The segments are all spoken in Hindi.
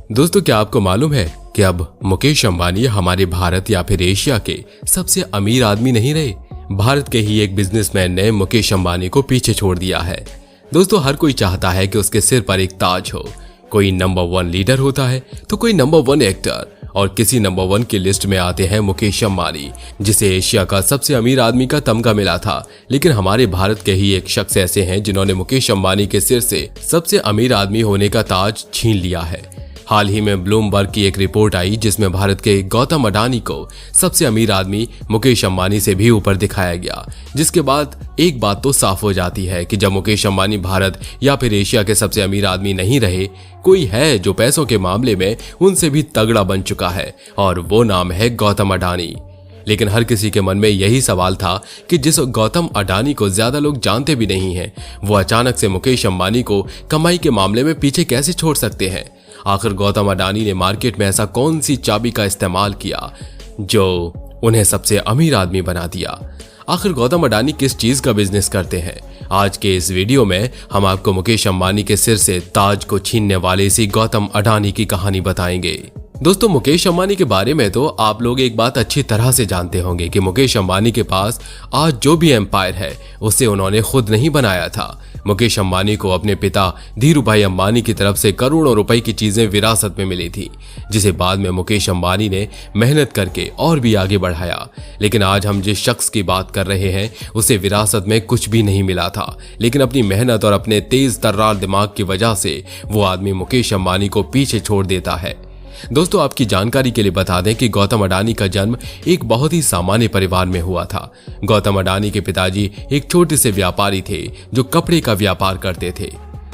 दोस्तों, क्या आपको मालूम है कि अब मुकेश अंबानी हमारे भारत या फिर एशिया के सबसे अमीर आदमी नहीं रहे। भारत के ही एक बिजनेसमैन ने मुकेश अंबानी को पीछे छोड़ दिया है। दोस्तों, हर कोई चाहता है कि उसके सिर पर एक ताज हो। कोई नंबर 1 लीडर होता है तो कोई नंबर 1 एक्टर, और किसी नंबर 1 की लिस्ट में आते हैं मुकेश अंबानी, जिसे एशिया का सबसे अमीर आदमी का तमगा मिला था। लेकिन हमारे भारत के ही एक शख्स ऐसे हैं जिन्होंने मुकेश अंबानी के सिर से सबसे अमीर आदमी होने का ताज छीन लिया है। हाल ही में ब्लूमबर्ग की एक रिपोर्ट आई जिसमें भारत के गौतम अडानी को सबसे अमीर आदमी मुकेश अंबानी से भी ऊपर दिखाया गया, जिसके बाद एक बात तो साफ हो जाती है कि जब मुकेश अंबानी भारत या फिर एशिया के सबसे अमीर आदमी नहीं रहे, कोई है जो पैसों के मामले में उनसे भी तगड़ा बन चुका है, और वो नाम है गौतम अडानी। लेकिन हर किसी के मन में यही सवाल था कि जिस गौतम अडानी को ज्यादा लोग जानते भी नहीं हैं, वो अचानक से मुकेश अंबानी को कमाई के मामले में पीछे कैसे छोड़ सकते हैं। आखिर गौतम अडानी ने मार्केट में ऐसा कौन सी चाबी का इस्तेमाल किया जो उन्हें सबसे अमीर आदमी बना दिया। आखिर गौतम अडानी किस चीज का बिजनेस करते हैं? आज के इस वीडियो में हम आपको मुकेश अंबानी के सिर से ताज को छीनने वाले इसी गौतम अडानी की कहानी बताएंगे। दोस्तों, मुकेश अंबानी के बारे में तो आप लोग एक बात अच्छी तरह से जानते होंगे कि मुकेश अंबानी के पास आज जो भी एम्पायर है उसे उन्होंने खुद नहीं बनाया था। मुकेश अंबानी को अपने पिता धीरूभाई अंबानी की तरफ से करोड़ों रुपए की चीजें विरासत में मिली थी, जिसे बाद में मुकेश अंबानी ने मेहनत करके और भी आगे बढ़ाया। लेकिन आज हम जिस शख्स की बात कर रहे हैं उसे विरासत में कुछ भी नहीं मिला था, लेकिन अपनी मेहनत और अपने तेज तर्रार दिमाग की वजह से वो आदमी मुकेश अंबानी को पीछे छोड़ देता है। दोस्तों, आपकी जानकारी के लिए बता दें कि गौतम अडानी का जन्म एक बहुत ही सामान्य परिवार में हुआ था। गौतम अडानी के पिताजी एक छोटे से व्यापारी थे जो कपड़े का व्यापार करते थे।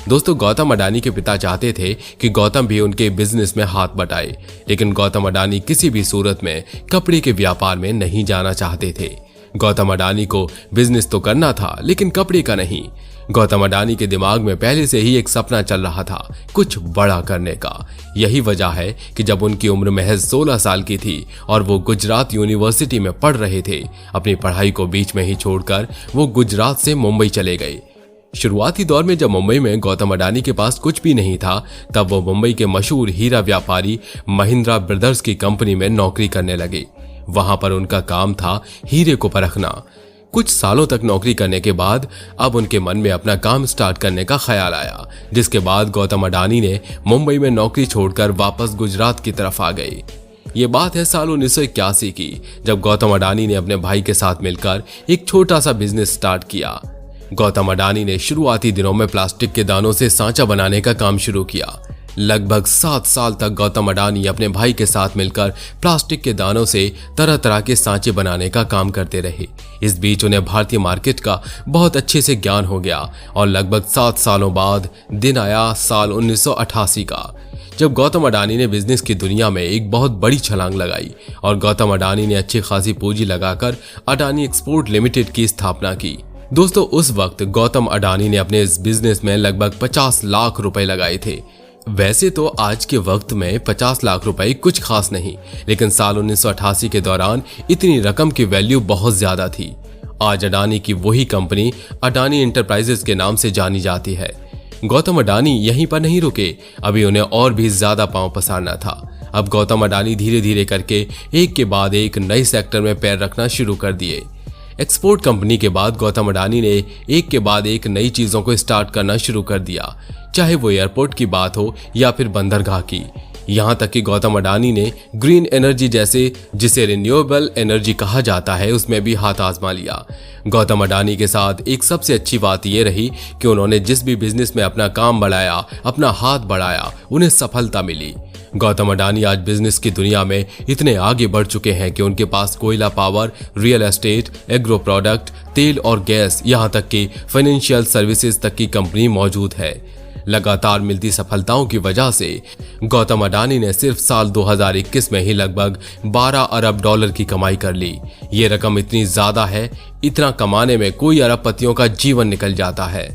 दोस्तों, गौतम अडानी के पिता चाहते थे कि गौतम भी उनके बिजनेस में हाथ बटाए, लेकिन गौतम अडानी किसी भी सूरत में कपड़े के व्यापार में नहीं जाना चाहते थे। गौतम अडानी को बिजनेस तो करना था, लेकिन कपड़े का नहीं। गौतम अडानी के दिमाग में पहले से ही एक सपना चल रहा था, कुछ बड़ा करने का। यही वजह है कि जब उनकी उम्र महज 16 साल की थी और वो गुजरात यूनिवर्सिटी में पढ़ रहे थे, अपनी पढ़ाई को बीच में ही छोड़कर वो गुजरात से मुंबई चले गए। शुरुआती दौर में जब मुंबई में गौतम अडानी के पास कुछ भी नहीं था, तब वो मुंबई के मशहूर हीरा व्यापारी महिंद्रा ब्रदर्स की कंपनी में नौकरी करने लगे। वहां पर उनका काम था हीरे को परखना। कुछ सालों तक नौकरी करने के बाद अब उनके मन में अपना काम स्टार्ट करने का ख्याल आया, जिसके बाद गौतम अडानी ने मुंबई में नौकरी छोड़कर वापस गुजरात की तरफ आ गए। ये बात है साल 1981 की, जब गौतम अडानी ने अपने भाई के साथ मिलकर एक छोटा सा बिजनेस स्टार्ट किया। गौतम अडानी ने शुरुआती दिनों में प्लास्टिक के दानों से सांचा बनाने का काम शुरू किया। लगभग 7 साल तक गौतम अडानी अपने भाई के साथ मिलकर प्लास्टिक के दानों से तरह तरह के सांचे बनाने का काम करते रहे। इस बीच उन्हें भारतीय मार्केट का बहुत अच्छे से ज्ञान हो गया और लगभग 7 सालों बाद दिन आया साल 1988 का, जब गौतम अडानी ने बिजनेस की दुनिया में एक बहुत बड़ी छलांग लगाई और गौतम अडानी ने अच्छी खासी पूंजी लगाकर अडानी एक्सपोर्ट लिमिटेड की स्थापना की। दोस्तों, उस वक्त गौतम अडानी ने अपने इस बिजनेस में लगभग 50 लाख रुपए लगाए थे। वैसे तो आज के वक्त में 50 लाख रुपए कुछ खास नहीं, लेकिन साल 1988 के दौरान इतनी रकम की वैल्यू बहुत ज्यादा थी। आज अडानी की वही कंपनी अडानी एंटरप्राइजेस के नाम से जानी जाती है। गौतम अडानी यहीं पर नहीं रुके, अभी उन्हें और भी ज्यादा पांव पसारना था। अब गौतम अडानी धीरे धीरे करके एक के बाद एक नए सेक्टर में पैर रखना शुरू कर दिए। एक्सपोर्ट कंपनी के बाद गौतम अडानी ने एक के बाद एक नई चीजों को स्टार्ट करना शुरू कर दिया, चाहे वो एयरपोर्ट की बात हो या फिर बंदरगाह की। यहां तक कि गौतम अडानी ने ग्रीन एनर्जी जैसे, जिसे रिन्यूएबल एनर्जी कहा जाता है, उसमें भी हाथ आजमा लिया। गौतम अडानी के साथ एक सबसे अच्छी बात यह रही कि उन्होंने जिस भी बिजनेस में अपना काम बढ़ाया, अपना हाथ बढ़ाया, उन्हें सफलता मिली। गौतम अडानी आज बिजनेस की दुनिया में इतने आगे बढ़ चुके हैं कि उनके पास कोयला power, real estate, agro product, तेल और गैस, यहां तक कि फाइनेंशियल सर्विसेज तक की कंपनी मौजूद है। लगातार मिलती सफलताओं की वजह से गौतम अडानी ने सिर्फ साल 2021 में ही लगभग 12 अरब डॉलर की कमाई कर ली। ये रकम इतनी ज्यादा है, इतना कमाने में कोई अरबपतियों का जीवन निकल जाता है।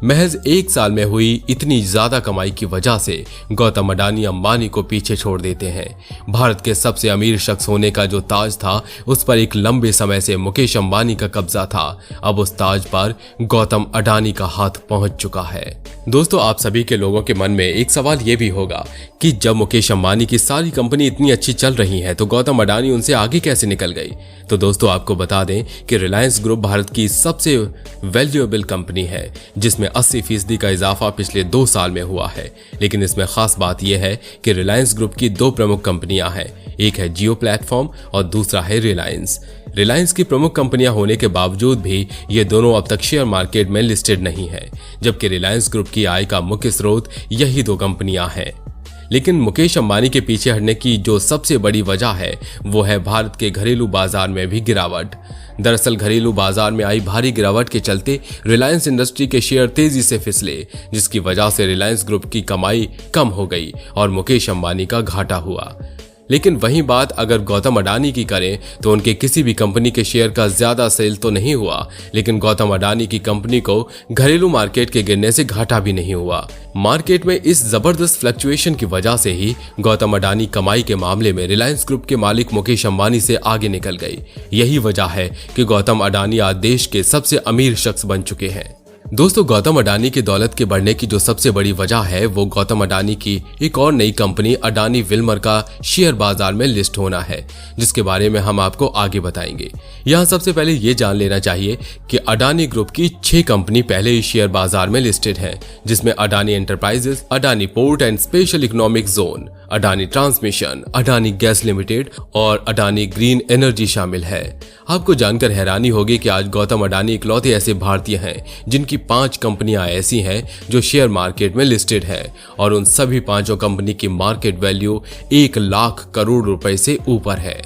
महज एक साल में हुई इतनी ज्यादा कमाई की वजह से गौतम अडानी अंबानी को पीछे छोड़ देते हैं। भारत के सबसे अमीर शख्स होने का जो ताज था उस पर एक लंबे समय से मुकेश अंबानी का कब्जा था। अब उस ताज पर गौतम अडानी का हाथ पहुंच चुका है। दोस्तों, आप सभी के लोगों के मन में एक सवाल ये भी होगा कि जब मुकेश अंबानी की सारी कंपनी इतनी अच्छी चल रही है तो गौतम अडानी उनसे आगे कैसे निकल गई। तो दोस्तों, आपको बता दें कि रिलायंस ग्रुप भारत की सबसे वैल्यूएबल कंपनी है, जिसमें 80% का इजाफा पिछले 2 साल में हुआ है। लेकिन इसमें खास बात यह है कि रिलायंस ग्रुप की 2 प्रमुख कंपनियां हैं, एक है जियो प्लेटफॉर्म और दूसरा है रिलायंस। रिलायंस की प्रमुख कंपनियां होने के बावजूद भी ये दोनों अब तक शेयर मार्केट में लिस्टेड नहीं है, जबकि रिलायंस ग्रुप की आय का मुख्य स्रोत यही 2 कंपनियां हैं। लेकिन मुकेश अंबानी के पीछे हटने की जो सबसे बड़ी वजह है वो है भारत के घरेलू बाजार में भी गिरावट। दरअसल घरेलू बाजार में आई भारी गिरावट के चलते रिलायंस इंडस्ट्री के शेयर तेजी से फिसले, जिसकी वजह से रिलायंस ग्रुप की कमाई कम हो गई और मुकेश अंबानी का घाटा हुआ। लेकिन वहीं बात अगर गौतम अडानी की करें तो उनके किसी भी कंपनी के शेयर का ज्यादा सेल तो नहीं हुआ, लेकिन गौतम अडानी की कंपनी को घरेलू मार्केट के गिरने से घाटा भी नहीं हुआ। मार्केट में इस जबरदस्त फ्लक्चुएशन की वजह से ही गौतम अडानी कमाई के मामले में रिलायंस ग्रुप के मालिक मुकेश अंबानी से आगे निकल गई। यही वजह है कि गौतम अडानी आज देश के सबसे अमीर शख्स बन चुके हैं। दोस्तों, गौतम अडानी की दौलत के बढ़ने की जो सबसे बड़ी वजह है वो गौतम अडानी की एक और नई कंपनी अडानी विल्मर का शेयर बाजार में लिस्ट होना है, जिसके बारे में हम आपको आगे बताएंगे। यहाँ सबसे पहले ये जान लेना चाहिए कि अडानी ग्रुप की 6 कंपनी पहले ही शेयर बाजार में लिस्टेड है, जिसमें Adani enterprises, Adani port and special economic zone, Adani transmission, Adani gas limited और अडानी ग्रीन एनर्जी शामिल है। आपको जानकर हैरानी होगी कि आज गौतम अडानी इकलौते ऐसे भारतीय हैं जिनकी 5 कंपनियां ऐसी हैं जो शेयर मार्केट में लिस्टेड है और उन सभी 5 कंपनी की मार्केट वैल्यू 1 लाख करोड़ रुपए से ऊपर है।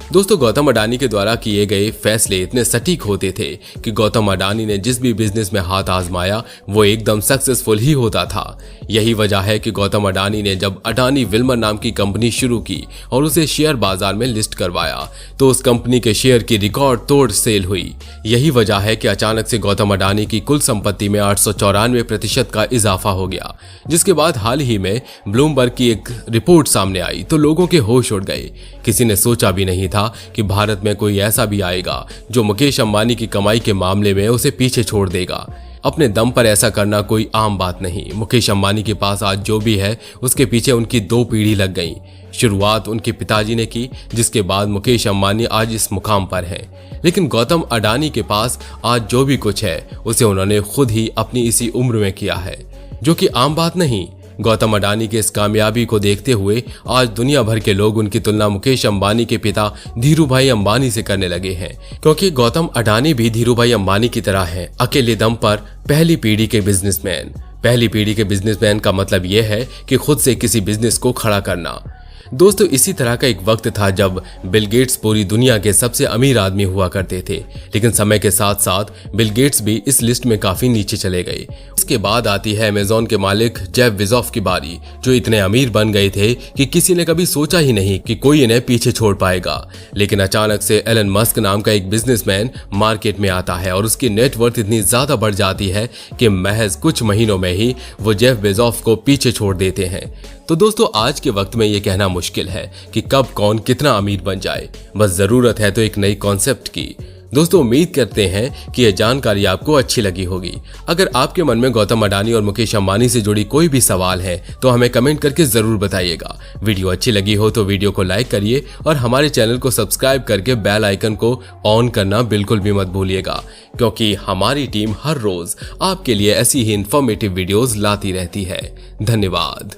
दोस्तों, गौतम अडानी के द्वारा किए गए फैसले इतने सटीक होते थे कि गौतम अडानी ने जिस भी बिजनेस में हाथ आजमाया वो एकदम सक्सेसफुल ही होता था। यही वजह है कि गौतम अडानी ने जब अडानी विल्मर नाम की कंपनी शुरू की और उसे शेयर बाजार में लिस्ट करवाया तो उस कंपनी के शेयर की रिकॉर्ड तोड़ सेल हुई। यही वजह है कि अचानक से गौतम अडानी की कुल संपत्ति में 894% का इजाफा हो गया, जिसके बाद हाल ही में ब्लूमबर्ग की एक रिपोर्ट सामने आई तो लोगों के होश उड़ गए। किसी ने सोचा भी नहीं था कि भारत में कोई ऐसा भी आएगा जो मुकेश अंबानी की कमाई के मामले में उसे पीछे छोड़ देगा। अपने दम पर ऐसा करना कोई आम बात नहीं। मुकेश अंबानी के पास आज जो भी है उसके पीछे उनकी 2 पीढ़ी लग गई। शुरुआत उनके पिताजी ने की, जिसके बाद मुकेश अंबानी आज इस मुकाम पर है। लेकिन गौतम अडानी के पास आज जो भी कुछ है उसे उन्होंने खुद ही अपनी इसी उम्र में किया है, जो कि आम बात नहीं। गौतम अडानी के इस कामयाबी को देखते हुए आज दुनिया भर के लोग उनकी तुलना मुकेश अंबानी के पिता धीरूभाई अंबानी से करने लगे हैं, क्योंकि गौतम अडानी भी धीरूभाई अंबानी की तरह हैं, अकेले दम पर पहली पीढ़ी के बिजनेसमैन। पहली पीढ़ी के बिजनेसमैन का मतलब यह है कि खुद से किसी बिजनेस को खड़ा करना। दोस्तों, इसी तरह का एक वक्त था जब बिल गेट्स पूरी दुनिया के सबसे अमीर आदमी हुआ करते थे, लेकिन समय के साथ साथ बिल गेट्स भी इस लिस्ट में काफी नीचे चले गए। इसके बाद आती है अमेज़न के मालिक जेफ बेज़ोस की बारी, जो इतने अमीर बन गए थे कि किसी ने कभी सोचा ही नहीं कि कोई इन्हें पीछे छोड़ पाएगा। लेकिन अचानक से एलन मस्क नाम का एक बिजनेसमैन मार्केट में आता है और उसकी नेटवर्थ इतनी ज्यादा बढ़ जाती है कि महज कुछ महीनों में ही वो जेफ बेज़ोस को पीछे छोड़ देते हैं। तो दोस्तों, आज के वक्त में ये कहना मुश्किल है कि कब कौन कितना अमीर बन जाए, बस जरूरत है तो एक नई कॉन्सेप्ट की। दोस्तों, उम्मीद करते हैं कि यह जानकारी आपको अच्छी लगी होगी। अगर आपके मन में गौतम अडानी और मुकेश अंबानी से जुड़ी कोई भी सवाल है तो हमें कमेंट करके जरूर बताइएगा। वीडियो अच्छी लगी हो तो वीडियो को लाइक करिए और हमारे चैनल को सब्सक्राइब करके बेल आइकन को ऑन करना बिल्कुल भी मत भूलिएगा, क्योंकि हमारी टीम हर रोज आपके लिए ऐसी ही इंफॉर्मेटिव वीडियोस लाती रहती है। धन्यवाद।